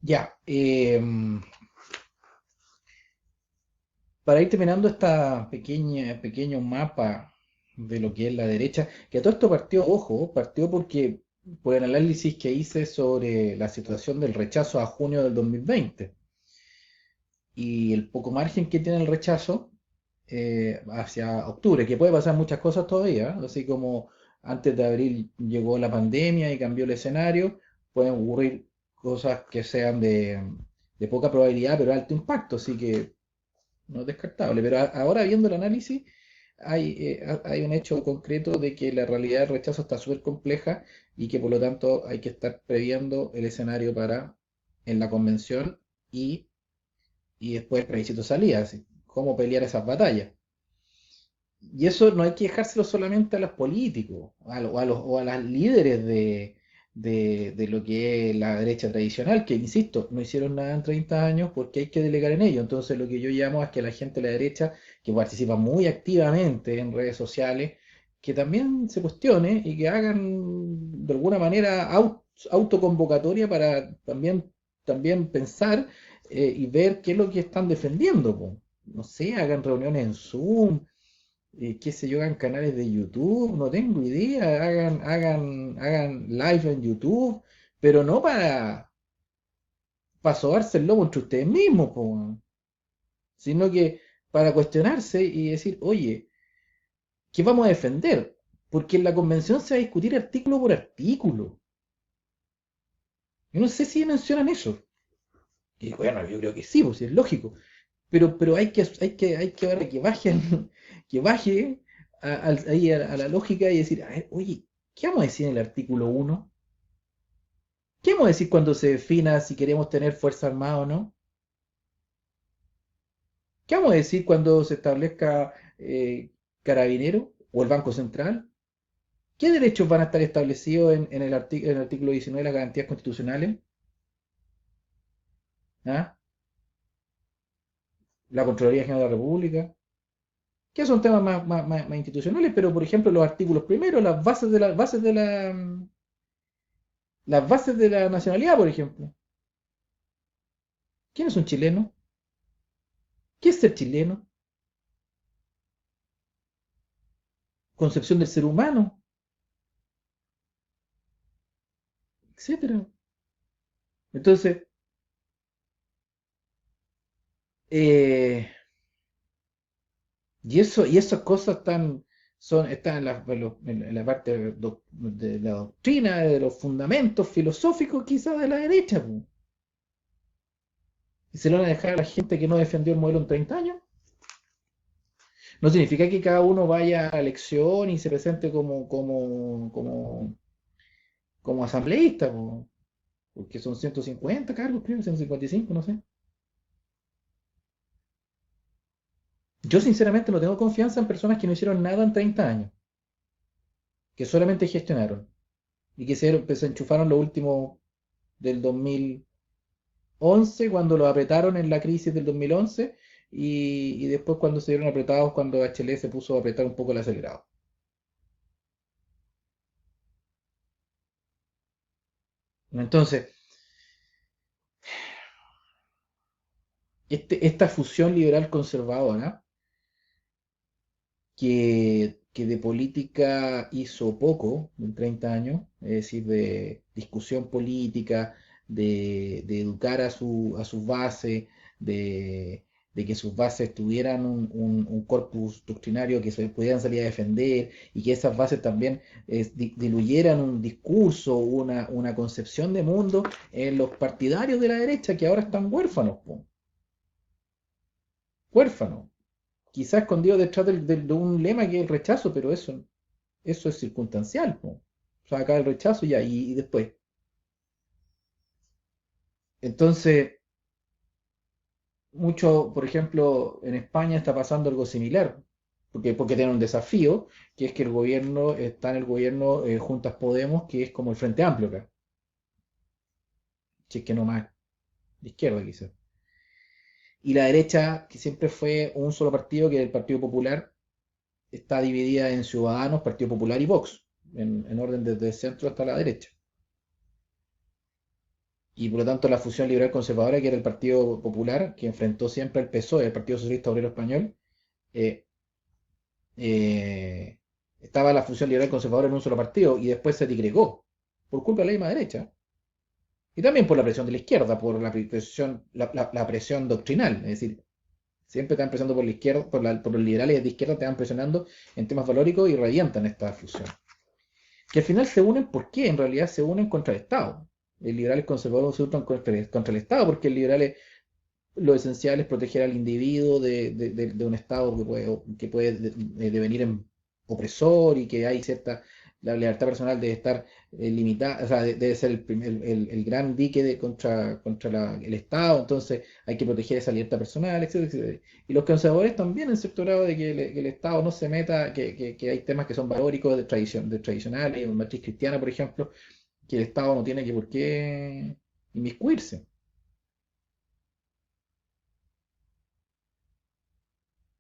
Ya, para ir terminando esta pequeño mapa de lo que es la derecha, que todo esto partió, ojo, partió porque por el análisis que hice sobre la situación del rechazo a junio del 2020 y el poco margen que tiene el rechazo hacia octubre, que puede pasar muchas cosas todavía, ¿eh? Así como antes de abril llegó la pandemia y cambió el escenario, pueden ocurrir cosas que sean de poca probabilidad, pero alto impacto, así que no es descartable. Pero ahora viendo el análisis, hay un hecho concreto de que la realidad del rechazo está súper compleja y que por lo tanto hay que estar previendo el escenario para en la convención y, y después el plebiscito de salida, así, cómo pelear esas batallas. Y eso no hay que dejárselo solamente a los políticos, o a las líderes de lo que es la derecha tradicional, que insisto, no hicieron nada en 30 años porque hay que delegar en ello. Entonces lo que yo llamo es que la gente de la derecha, que participa muy activamente en redes sociales, que también se cuestione y que hagan de alguna manera autoconvocatoria para también pensar y ver qué es lo que están defendiendo, po. No sé, hagan reuniones en Zoom, qué sé yo, hagan canales de YouTube, no tengo idea, hagan live en YouTube, pero no para sobarse el lobo entre ustedes mismos, po, weón, sino que para cuestionarse y decir, oye, ¿qué vamos a defender? Porque en la convención se va a discutir artículo por artículo. Yo no sé si mencionan eso. Y bueno, yo creo que sí, pues sí, es lógico. Pero hay que ahora que bajen, que baje ahí a la lógica y decir, a ver, oye, ¿qué vamos a decir en el artículo 1? ¿Qué vamos a decir cuando se defina si queremos tener fuerza armada o no? ¿Qué vamos a decir cuando se establezca carabinero o el Banco Central? ¿Qué derechos van a estar establecidos en el artículo 19 de las garantías constitucionales? ¿Ah? La Contraloría General de la República. Que son temas más institucionales, pero por ejemplo los artículos primeros, las bases de la nacionalidad, por ejemplo. ¿Quién es un chileno? ¿Qué es ser chileno? Concepción del ser humano, etcétera. Entonces, eh, y esas cosas están en la parte de la doctrina, de los fundamentos filosóficos quizás de la derecha, po. Y se lo van a dejar a la gente que no defendió el modelo en 30 años. No significa que cada uno vaya a la elección y se presente como asambleísta, po, porque son 150 cargos, creo, 155, no sé. Yo sinceramente no tengo confianza en personas que no hicieron nada en 30 años, que solamente gestionaron y que se enchufaron lo último del 2011, cuando lo apretaron en la crisis del 2011, y después cuando se dieron apretados, cuando Bachelet se puso a apretar un poco el acelerador. Entonces, esta fusión liberal conservadora, que de política hizo poco en 30 años, es decir, de discusión política, de educar a sus bases, de que sus bases tuvieran un corpus doctrinario que se pudieran salir a defender y que esas bases también diluyeran un discurso, una concepción de mundo en los partidarios de la derecha que ahora están huérfanos, po, huérfanos, quizás escondido detrás de un lema que es el rechazo, pero eso es circunstancial, po. O sea, acá el rechazo ya, y después. Entonces, mucho, por ejemplo, en España está pasando algo similar, porque tienen un desafío, que es que el gobierno, está en el gobierno Juntas Podemos, que es como el Frente Amplio acá, si es que no más de izquierda quizás. Y la derecha, que siempre fue un solo partido, que es el Partido Popular, está dividida en Ciudadanos, Partido Popular y Vox, en orden desde el centro hasta la derecha. y por lo tanto la fusión liberal conservadora, que era el Partido Popular, que enfrentó siempre al PSOE, el Partido Socialista Obrero Español, eh, eh, estaba la fusión liberal conservadora en un solo partido y después se digregó por culpa de la misma derecha. Y también por la presión de la izquierda, por la presión doctrinal. Es decir, siempre te van presionando por la izquierda, por los liberales de izquierda te van presionando en temas valóricos y revientan esta fusión. Que al final se unen, ¿por qué? En realidad se unen contra el Estado. El liberal y el conservador se unen contra el Estado, porque el liberal lo esencial es proteger al individuo de un Estado que puede devenir en opresor y que hay cierta, la libertad personal debe estar limitada, o sea, debe ser el gran dique contra el Estado, entonces hay que proteger esa libertad personal, etcétera, etcétera. Y los conservadores también en cierto grado de que el Estado no se meta, que hay temas que son valóricos, de tradicionales, en matriz cristiana, por ejemplo, que el Estado no tiene que por qué inmiscuirse.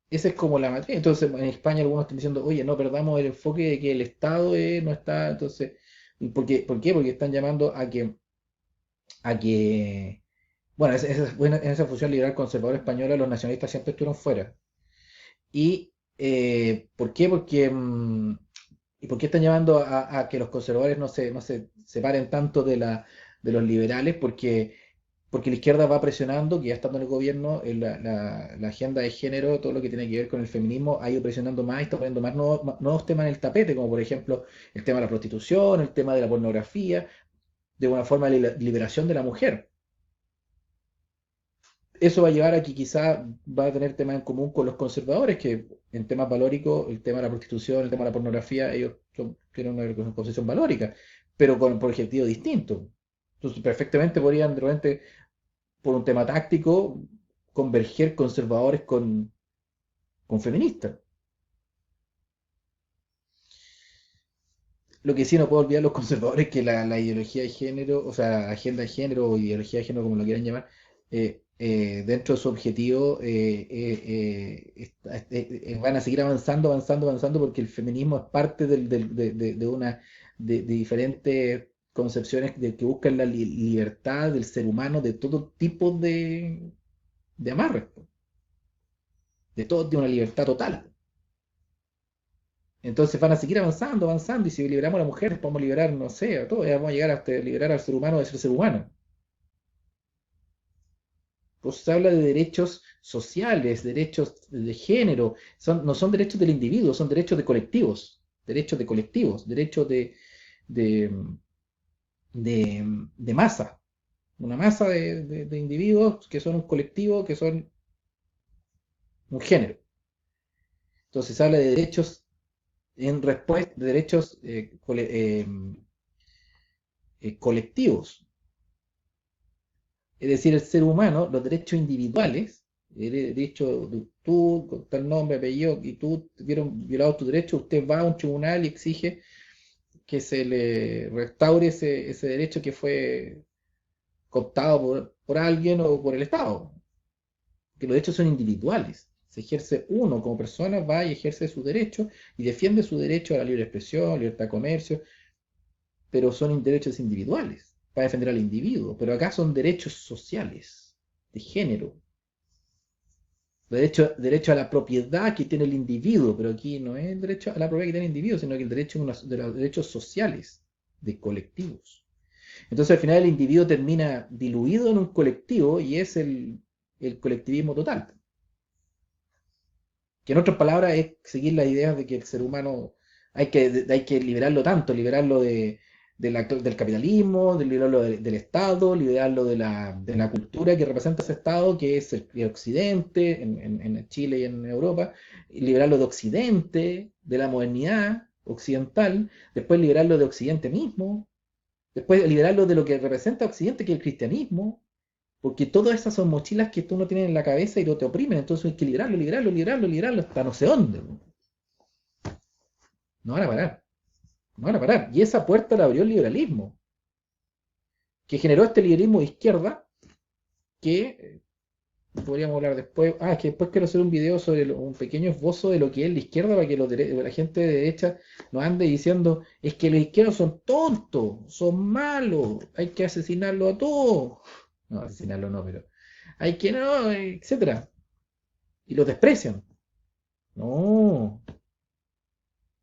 Esa es como la matriz. Entonces, en España algunos están diciendo, oye, no perdamos el enfoque de que el Estado no está. Entonces, ¿por qué? Porque están llamando a que, bueno, en esa fusión liberal conservadora española los nacionalistas siempre estuvieron fuera. ¿Y por qué? ¿Y por qué están llamando a que los conservadores no se separen tanto de los liberales? Porque la izquierda va presionando, que ya estando en el gobierno, la agenda de género, todo lo que tiene que ver con el feminismo, ha ido presionando más y está poniendo más nuevos temas en el tapete, como por ejemplo el tema de la prostitución, el tema de la pornografía, de una forma de liberación de la mujer. Eso va a llevar a que quizá va a tener temas en común con los conservadores, que en temas valóricos, el tema de la prostitución, el tema de la pornografía, ellos tienen una concepción valórica, pero por objetivos distintos. Entonces, perfectamente podrían de repente por un tema táctico, converger conservadores con feministas. Lo que sí no puedo olvidar los conservadores es que la ideología de género, o sea, agenda de género o ideología de género, como lo quieran llamar, dentro de su objetivo van a seguir avanzando, avanzando, avanzando, porque el feminismo es parte de diferentes concepciones que buscan la libertad del ser humano de todo tipo de amarres, de todo, de una libertad total. Entonces van a seguir avanzando, avanzando, y si liberamos a las mujeres, podemos liberar, no sé, a todos, ya vamos a llegar hasta liberar al ser humano de ser ser humano. Pues se habla de derechos sociales, derechos de género, no son derechos del individuo, son derechos de colectivos, derechos de, de masa, una masa de individuos que son un colectivo, que son un género. Entonces se habla de derechos en respuesta, de derechos colectivos. Es decir, el ser humano, los derechos individuales, el derecho de tú, con tal nombre, apellido, y tú vieron violado tu derecho, usted va a un tribunal y exige que se le restaure ese derecho que fue cooptado por alguien o por el Estado. Que los derechos son individuales. Se ejerce uno como persona, va y ejerce su derecho y defiende su derecho a la libre expresión, libertad de comercio, pero son derechos individuales para defender al individuo. Pero acá son derechos sociales, de género, derecho a la propiedad que tiene el individuo, pero aquí no es el derecho a la propiedad que tiene el individuo, sino que el derecho de los derechos sociales, de colectivos. Entonces al final el individuo termina diluido en un colectivo y es el colectivismo total. Que en otras palabras es seguir las ideas de que el ser humano hay que liberarlo tanto, liberarlo del capitalismo, liberarlo del Estado, liberarlo de la cultura que representa ese Estado, que es el Occidente, en Chile y en Europa, y liberarlo de Occidente, de la modernidad occidental, después liberarlo de Occidente mismo, después liberarlo de lo que representa Occidente, que es el cristianismo, porque todas esas son mochilas que tú no tienes en la cabeza y no te oprimen, entonces hay que liberarlo, liberarlo, liberarlo, liberarlo hasta no sé dónde. No van a parar, no van a parar. Y esa puerta la abrió el liberalismo, que generó este liberalismo de izquierda que podríamos hablar después. Ah, es que después quiero hacer un video sobre un pequeño esbozo de lo que es la izquierda para que la gente de derecha no ande diciendo es que los izquierdos son tontos, son malos, hay que asesinarlo a todos. No, asesinarlo no, pero hay que no, etcétera. Y los desprecian. No.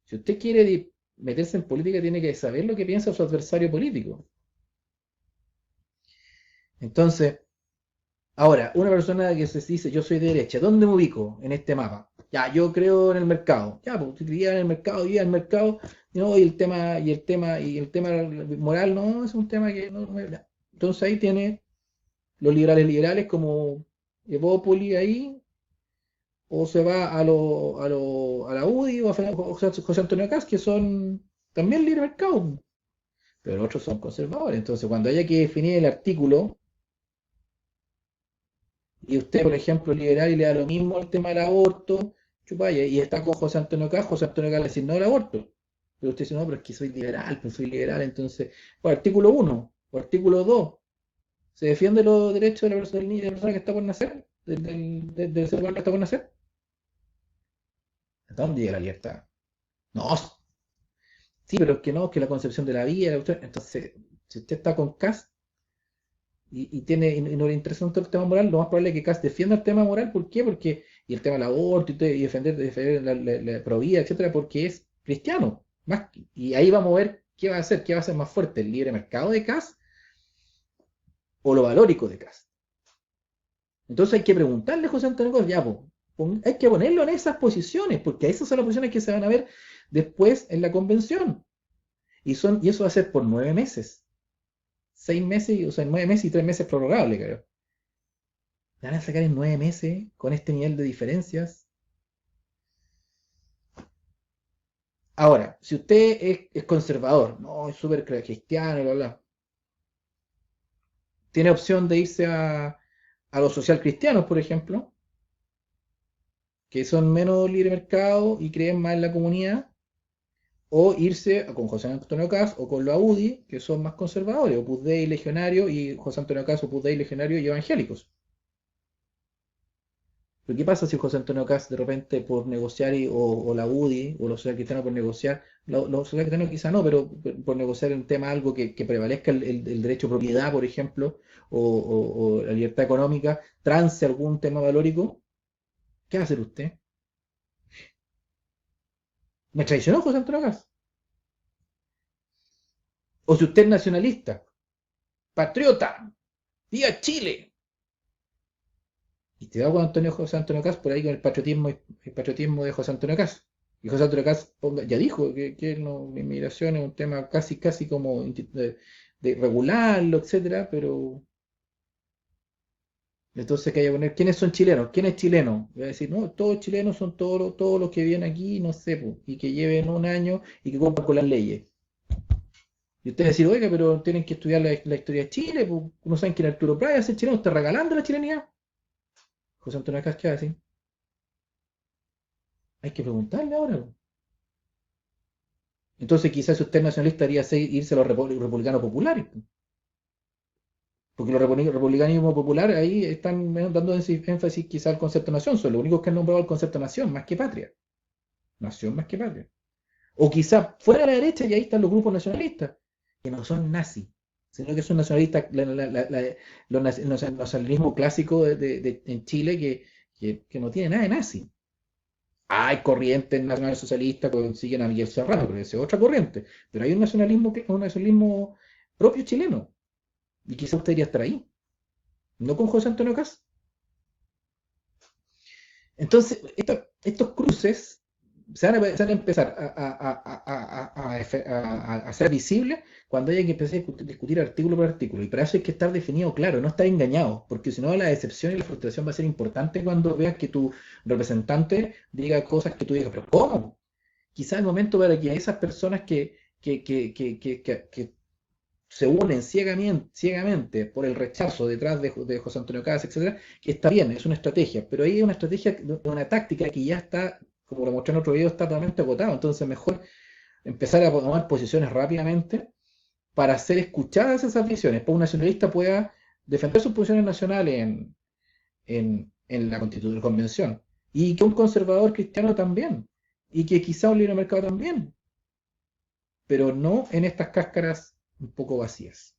Si usted quiere meterse en política, tiene que saber lo que piensa su adversario político. Entonces, ahora, una persona que se dice yo soy de derecha, ¿dónde me ubico en este mapa? Ya, yo creo en el mercado. Ya, pues usted creía en el mercado, y el mercado, no, y el tema moral, no, es un tema que no, ya. Entonces ahí tiene los liberales como Evópoli ahí, o se va a la UDI o a José Antonio Caz, que son también libre mercado, pero los otros son conservadores. Entonces, cuando haya que definir el artículo, y usted, por ejemplo, es liberal y le da lo mismo el tema del aborto, chupaya, y está con José Antonio Caz le dice no al aborto. Pero usted dice, no, pero es que soy liberal, pues soy liberal, entonces, pues artículo uno o artículo 2 ¿se defiende los derechos de la persona, del niño, de la persona que está por nacer? Del ser humano que está por nacer? ¿Hasta dónde llega la libertad? No, sí, pero es que no, que la concepción de la vida, entonces, si usted está con Cast y no le interesa tanto el tema moral, lo más probable es que Cast defienda el tema moral. ¿Por qué? Porque, y el tema del aborto y defender la provida, etcétera, porque es cristiano. Y ahí vamos a ver qué va a ser más fuerte, el libre mercado de Cast o lo valórico de Cast. Entonces hay que preguntarle a José Antonio Cast, ya, hay que ponerlo en esas posiciones, porque esas son las posiciones que se van a ver después en la convención. Y eso va a ser por 9 meses. 6 meses, o sea, 9 meses y 3 meses prorrogable, creo. ¿La van a sacar en 9 meses con este nivel de diferencias? Ahora, si usted es conservador, no, es súper cristiano, bla, bla, tiene opción de irse a los social cristianos, por ejemplo, que son menos libre mercado y creen más en la comunidad, o irse con José Antonio Caz o con los UDI, que son más conservadores, Opus Dei Legionario y José Antonio Caz, Opus Dei Legionario y evangélicos. Pero ¿qué pasa si José Antonio Caz de repente por negociar o la UDI o los social cristianos por negociar, los social cristianos quizá no, pero por negociar un tema algo que prevalezca el derecho a propiedad, por ejemplo, o la libertad económica, trance algún tema valórico? ¿Qué va a hacer usted? ¿Me traicionó José Antonio Caz? O si usted es nacionalista, patriota, viva Chile, y te va con José Antonio Caz por ahí con el patriotismo de José Antonio Caz. Y José Antonio Caz ya dijo que la inmigración es un tema casi, casi como de regularlo, etcétera, pero entonces que hay que poner, ¿quiénes son chilenos? ¿Quién es chileno? Voy a decir, no, todos chilenos son todos los que vienen aquí, no sé, po, y que lleven un año y que cumplan con las leyes. Y ustedes decir, oiga, pero tienen que estudiar la historia de Chile, pues, no saben quién es Arturo Prat, es chileno, está regalando la chilenidad. José Antonio Caz, ¿qué va a decir? Hay que preguntarle ahora, po. Entonces quizás si usted es nacionalista haría irse a los republicanos populares, po. Porque los republicanismo popular ahí están dando énfasis quizás al concepto nación, son los únicos que han nombrado el concepto nación más que patria. Nación más que patria. O quizás fuera de la derecha y ahí están los grupos nacionalistas, que no son nazis, sino que son nacionalistas, el nacionalismo clásico en Chile que no tiene nada de nazi. Hay corrientes nacionalsocialistas que siguen a Miguel Serrano, pero esa es otra corriente. Pero hay un nacionalismo propio chileno. Y quizá usted iría a estar ahí, no con José Antonio Caz. Entonces, estos cruces se van a empezar a ser visibles cuando haya que empezar a discutir artículo por artículo. Y para eso hay que estar definido claro, no estar engañado, porque si no la decepción y la frustración va a ser importante cuando veas que tu representante diga cosas que tú digas, pero ¿cómo? Quizás el momento para que esas personas que se unen ciegamente por el rechazo detrás de José Antonio Caz, etcétera, que está bien, es una estrategia, pero ahí es una estrategia, una táctica que ya está, como lo mostré en otro video, está totalmente agotado. Entonces, mejor empezar a tomar posiciones rápidamente para hacer escuchadas esas visiones, para que un nacionalista pueda defender sus posiciones nacionales en la Constitución, Convención, y que un conservador cristiano también, y que quizá un libre mercado también, pero no en estas cáscaras un poco vacías.